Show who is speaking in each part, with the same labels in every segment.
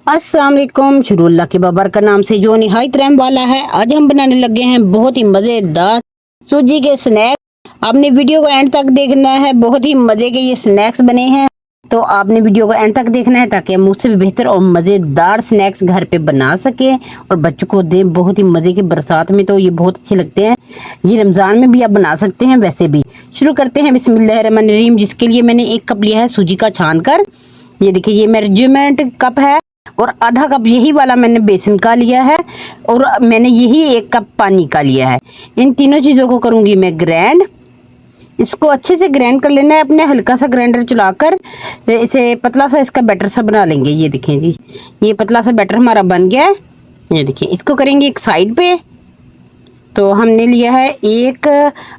Speaker 1: अस्सलाम वालेकुम। शुरुल्लाह के बाबर का नाम से जो निहायत रहम वाला है। आज हम बनाने लगे हैं बहुत ही मज़ेदार सूजी के स्नैक्स। आपने वीडियो को एंड तक देखना है। बहुत ही मज़े के ये स्नैक्स बने हैं, तो आपने वीडियो को एंड तक देखना है ताकि हम मुझसे भी बेहतर और मज़ेदार स्नैक्स घर पे बना सकें और बच्चों को दें। बहुत ही मज़े के, बरसात में तो ये बहुत अच्छे लगते हैं। ये रमज़ान में भी आप बना सकते हैं। वैसे भी शुरू करते हैं बिस्मिल्लाहिर्रहमानिर्रहीम। जिसके लिए मैंने 1 कप लिया है सूजी का छान कर। ये देखिए, ये मेजरमेंट कप है और आधा कप यही वाला मैंने बेसन का लिया है और मैंने यही 1 कप पानी का लिया है। इन तीनों चीज़ों को करूँगी मैं ग्राइंड। इसको अच्छे से ग्राइंड कर लेना है। अपने हल्का सा ग्राइंडर चलाकर इसे पतला सा इसका बैटर सा बना लेंगे। ये देखें जी, ये पतला सा बैटर हमारा बन गया है। ये देखिए, इसको करेंगे एक साइड पे। तो हमने लिया है 1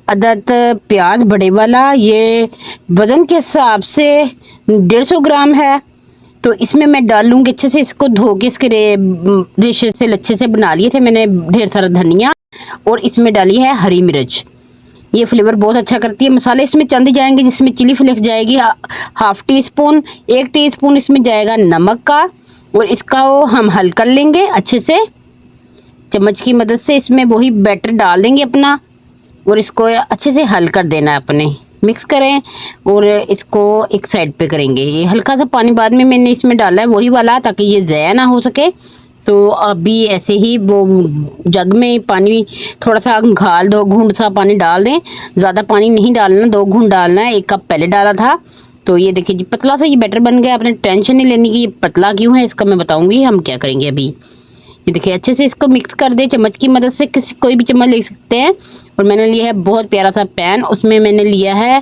Speaker 1: अदद प्याज बड़े वाला। ये वज़न के हिसाब से 150 ग्राम है। तो इसमें मैं डालूंगी अच्छे से, इसको धो के इसके रेशे से अच्छे से बना लिए थे मैंने। ढेर सारा धनिया और इसमें डाली है हरी मिर्च। ये फ्लेवर बहुत अच्छा करती है। मसाले इसमें चंद जाएंगे, जिसमें चिली फ्लेक्स जाएगी ½ टीस्पून, 1 टीस्पून इसमें जाएगा नमक का। और इसका वो हम हल कर लेंगे अच्छे से चम्मच की मदद से। इसमें वही बैटर डाल देंगे अपना और इसको अच्छे से हल कर देना है। अपने मिक्स करें और इसको एक साइड पे करेंगे। ये हल्का सा पानी बाद में मैंने इसमें डाला है, वही वाला, ताकि ये ज़ाया ना हो सके। तो अभी ऐसे ही वो जग में पानी थोड़ा सा घाल दो, घूंड सा पानी डाल दें। ज़्यादा पानी नहीं डालना, 2 घूंड डालना है। 1 कप पहले डाला था। तो ये देखिए जी, पतला सा ये बैटर बन गया। आपने टेंशन नहीं लेनी कि ये पतला क्यों है, इसका मैं बताऊँगी हम क्या करेंगे अभी। ये देखिए, अच्छे से इसको मिक्स कर दे चम्मच की मदद से। किसी कोई भी चम्मच ले सकते हैं। और मैंने लिया है बहुत प्यारा सा पैन, उसमें मैंने लिया है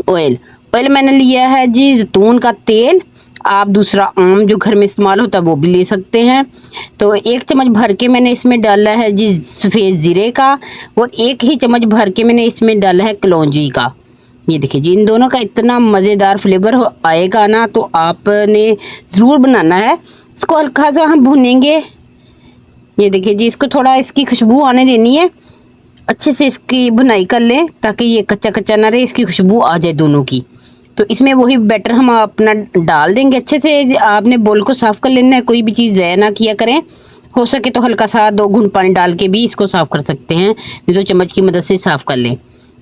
Speaker 1: ऑयल। मैंने लिया है जी जैतून का तेल। आप दूसरा आम जो घर में इस्तेमाल होता है वो भी ले सकते हैं। तो 1 चम्मच भर के मैंने इसमें डाला है जी सफ़ेद ज़ीरे का और 1 ही चम्मच भर के मैंने इसमें डाला है कलौंजी का। ये देखिए जी, इन दोनों का इतना मज़ेदार फ्लेवर आएगा ना, तो आपने ज़रूर बनाना है। इसको हल्का सा हम भूनेंगे। ये देखिए जी, इसको थोड़ा इसकी खुशबू आने देनी है। अच्छे से इसकी भुनाई कर लें ताकि ये कच्चा कच्चा ना रहे, इसकी खुशबू आ जाए दोनों की। तो इसमें वही बैटर हम अपना डाल देंगे। अच्छे से आपने बोल को साफ़ कर लेना है, कोई भी चीज़ ज़ाया ना किया करें। हो सके तो हल्का सा 2 घूंट पानी डाल के भी इसको साफ़ कर सकते हैं, नहीं तो चम्मच की मदद से साफ़ कर लें।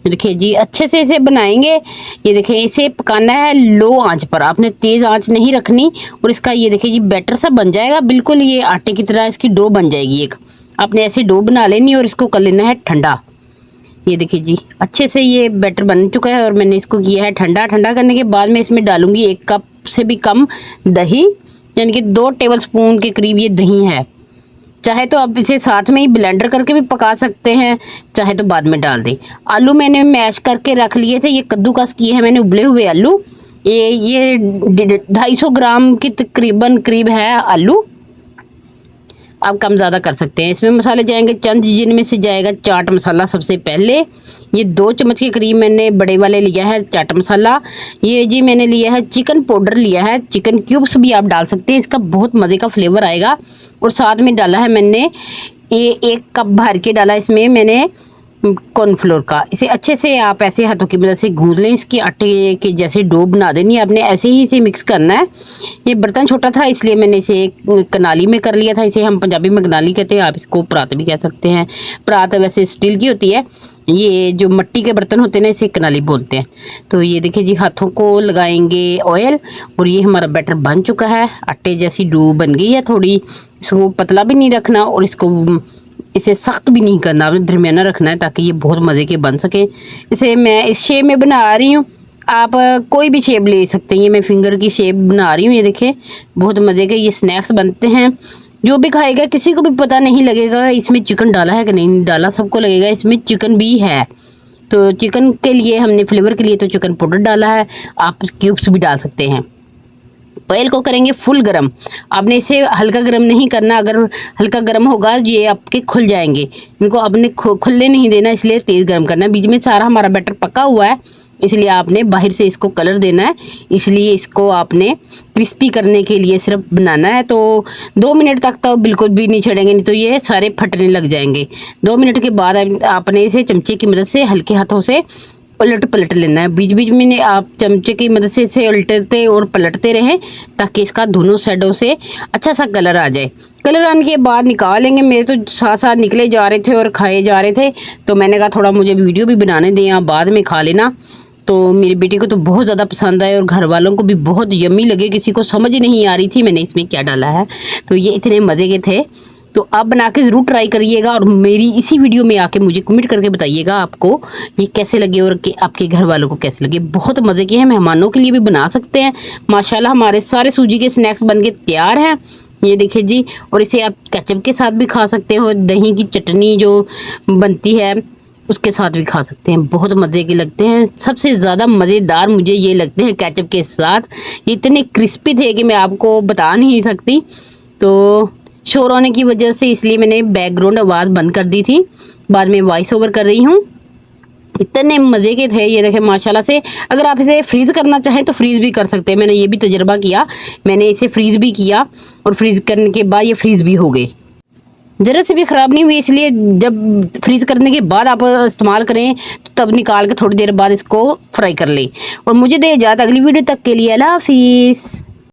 Speaker 1: देखिए जी, अच्छे से इसे बनाएंगे। ये देखिए, इसे पकाना है लो आंच पर, आपने तेज़ आंच नहीं रखनी। और इसका ये देखिए जी बैटर सा बन जाएगा बिल्कुल, ये आटे की तरह इसकी डो बन जाएगी एक। आपने ऐसे डो बना लेनी और इसको कर लेना है ठंडा। ये देखिए जी, अच्छे से ये बैटर बन चुका है और मैंने इसको किया है ठंडा। ठंडा करने के बाद मैं इसमें डालूंगी 1 कप से भी कम दही, यानी कि 2 टेबलस्पून के करीब ये दही है। चाहे तो आप इसे साथ में ही ब्लेंडर करके भी पका सकते हैं, चाहे तो बाद में डाल दें। आलू मैंने मैश करके रख लिए थे, ये कद्दूकस किए हैं मैंने उबले हुए आलू। ये 250 ग्राम के तकरीबन करीब है आलू। आप कम ज़्यादा कर सकते हैं। इसमें मसाले जाएंगे चंद, जिनमें से जाएगा चाट मसाला सबसे पहले। ये 2 चम्मच के करीब मैंने बड़े वाले लिया है चाट मसाला। ये जी मैंने लिया है चिकन पाउडर लिया है, चिकन क्यूब्स भी आप डाल सकते हैं, इसका बहुत मज़े का फ्लेवर आएगा। और साथ में डाला है मैंने ये 1 कप भर के डाला इसमें मैंने कॉर्नफ्लोर का। इसे अच्छे से आप ऐसे हाथों की मदद से गूंद लें, इसकी आटे के जैसे डो बना देनी है आपने, ऐसे ही इसे मिक्स करना है। ये बर्तन छोटा था इसलिए मैंने इसे कनाली में कर लिया था। इसे हम पंजाबी में कनाली कहते हैं, आप इसको परात भी कह सकते हैं। परात वैसे स्टील की होती है, ये जो मिट्टी के बर्तन होते हैं ना इसे कनाली बोलते हैं। तो ये देखिए जी, हाथों को लगाएंगे ऑयल और ये हमारा बैटर बन चुका है। आटे जैसी डो बन गई है थोड़ी। इसको पतला भी नहीं रखना और इसे सख्त भी नहीं करना, आपने दरमियाना रखना है ताकि ये बहुत मज़े के बन सके। इसे मैं इस शेप में बना रही हूँ, आप कोई भी शेप ले सकते हैं। ये मैं फिंगर की शेप बना रही हूँ। ये देखें, बहुत मज़े के ये स्नैक्स बनते हैं। जो भी खाएगा किसी को भी पता नहीं लगेगा इसमें चिकन डाला है कि नहीं डाला, सबको लगेगा इसमें चिकन भी है। तो चिकन के लिए हमने फ्लेवर के लिए तो चिकन पाउडर डाला है, आप क्यूब्स भी डाल सकते हैं। ऑयल को करेंगे फुल गरम। आपने इसे हल्का गरम नहीं करना, अगर हल्का गरम होगा ये आपके खुल जाएंगे। इनको आपने खुलने नहीं देना, इसलिए तेज़ गरम करना है। बीच में सारा हमारा बैटर पका हुआ है, इसलिए आपने बाहर से इसको कलर देना है। इसलिए इसको आपने क्रिस्पी करने के लिए सिर्फ बनाना है। तो 2 मिनट तक तो बिल्कुल भी नहीं छड़ेंगे, नहीं तो ये सारे फटने लग जाएंगे। 2 मिनट के बाद आपने इसे चमचे की मदद से हल्के हाथों से उलट पलट लेना है। बीच बीच में आप चमचे की मदद से इसे उल्टते और पलटते रहें ताकि इसका दोनों साइडों से अच्छा सा कलर आ जाए। कलर आने के बाद निकालेंगे। मेरे तो साथ साथ निकले जा रहे थे और खाए जा रहे थे, तो मैंने कहा थोड़ा मुझे वीडियो भी बनाने दें, आप बाद में खा लेना। तो मेरी बेटी को तो बहुत ज़्यादा पसंद आए और घर वालों को भी बहुत यम्मी लगे। किसी को समझ नहीं आ रही थी मैंने इसमें क्या डाला है। तो ये इतने मज़े के थे। तो आप बना के ज़रूर ट्राई करिएगा और मेरी इसी वीडियो में आके मुझे कमेंट करके बताइएगा आपको ये कैसे लगे और कि आपके घर वालों को कैसे लगे। बहुत मज़े के हैं, मेहमानों के लिए भी बना सकते हैं। माशाल्लाह हमारे सारे सूजी के स्नैक्स बन के तैयार हैं। ये देखिए जी। और इसे आप केचप के साथ भी खा सकते हो, दही की चटनी जो बनती है उसके साथ भी खा सकते हैं। बहुत मज़े के लगते हैं। सबसे ज़्यादा मज़ेदार मुझे ये लगते हैं केचप के साथ। ये इतने क्रिस्पी थे कि मैं आपको बता नहीं सकती। तो शोर होने की वजह से इसलिए मैंने बैकग्राउंड आवाज़ बंद कर दी थी। बाद में वॉइस ओवर कर रही हूँ। इतने मज़े के थे ये देखें माशाल्लाह से। अगर आप इसे फ्रीज़ करना चाहें तो फ्रीज़ भी कर सकते हैं। मैंने ये भी तजर्बा किया, मैंने इसे फ्रीज़ भी किया और फ्रीज़ करने के बाद ये फ्रीज़ भी हो गए, ज़रा से भी ख़राब नहीं हुई। इसलिए जब फ्रीज़ करने के बाद आप इस्तेमाल करें तो तब निकाल के थोड़ी देर बाद इसको फ्राई कर लें। और मुझे दे इजाज़त अगली वीडियो तक के लिए। अल्लाह हाफिज़।